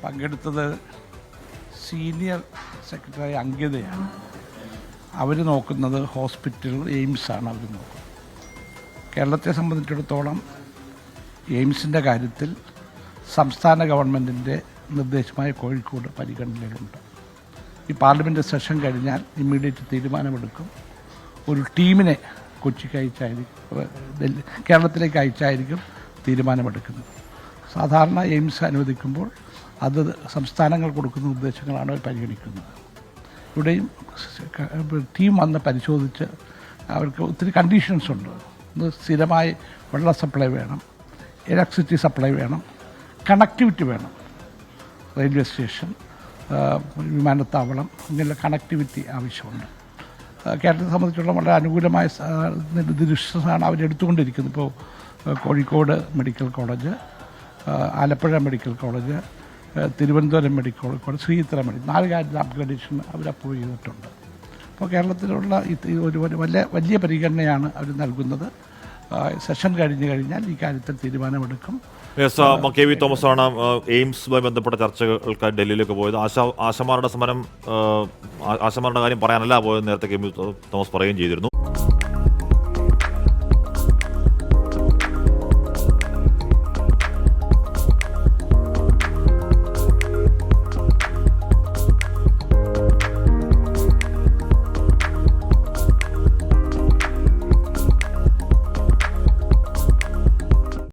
പങ്കെടുത്തത് senior secretary അങ്കിതയാണ്. അവർ നോക്കുന്നത് hospital എയിംസാണ് അവർ നോക്കുന്നത്. കേരളത്തെ സംബന്ധിച്ചിടത്തോളം എയിംസിൻ്റെ കാര്യത്തിൽ സംസ്ഥാന ഗവൺമെൻറ്റിൻ്റെ നിർദ്ദേശമായ കോഴിക്കോട് പരിഗണനയിലുണ്ട്. ഈ പാർലമെൻറ്റ് സെഷൻ കഴിഞ്ഞാൽ ഇമ്മീഡിയറ്റ് തീരുമാനമെടുക്കും. ഒരു ടീമിനെ കൊച്ചിക്ക് അയച്ചായിരിക്കും, കേരളത്തിലേക്ക് അയച്ചായിരിക്കും തീരുമാനമെടുക്കുന്നത്. സാധാരണ എയിംസ് അനുവദിക്കുമ്പോൾ അത് സംസ്ഥാനങ്ങൾ കൊടുക്കുന്ന നിർദ്ദേശങ്ങളാണ് പരിഗണിക്കുന്നത്. ഇവിടെയും ടീം വന്ന് പരിശോധിച്ച് അവർക്ക് ഒത്തിരി കണ്ടീഷൻസ് ഉണ്ട്. സ്ഥിരമായി വെള്ള സപ്ലൈ വേണം, ഇലക്ട്രിസിറ്റി സപ്ലൈ വേണം, കണക്ടിവിറ്റി വേണം. റെയിൽവേ സ്റ്റേഷൻ, വിമാനത്താവളം, ഇങ്ങനെയുള്ള കണക്ടിവിറ്റി ആവശ്യമുണ്ട്. കേരളത്തെ സംബന്ധിച്ചിടത്തോളം വളരെ അനുകൂലമായ ഡിസിഷൻസാണ് അവരെടുത്തുകൊണ്ടിരിക്കുന്നത്. ഇപ്പോൾ Kozhikode medical college, Alappuzha medical college, Thiruvananthapuram medical college, Sreechitra medical, 4 കാര്യത്തിൽ അപ്ഗ്രഡേഷൻ അവർ അപ്രൂവ് ചെയ്തിട്ടുണ്ട്. അപ്പോൾ കേരളത്തിലുള്ള ഒരു വലിയ പരിഗണനയാണ് അവർ നൽകുന്നത്. സെഷൻ കഴിഞ്ഞു കഴിഞ്ഞാൽ ഈ കാര്യത്തിൽ തീരുമാനമെടുക്കും. കെ വി തോമസ് ആണ് എയിംസുമായി ബന്ധപ്പെട്ട ചർച്ചകൾക്ക് ഡൽഹിയിലേക്ക് പോയത്. ആശമാരുടെ സമരം, ആശമാരുടെ കാര്യം പറയാനല്ല പോയത് നേരത്തെ കെ വി തോമസ് പറയുകയും ചെയ്തിരുന്നു.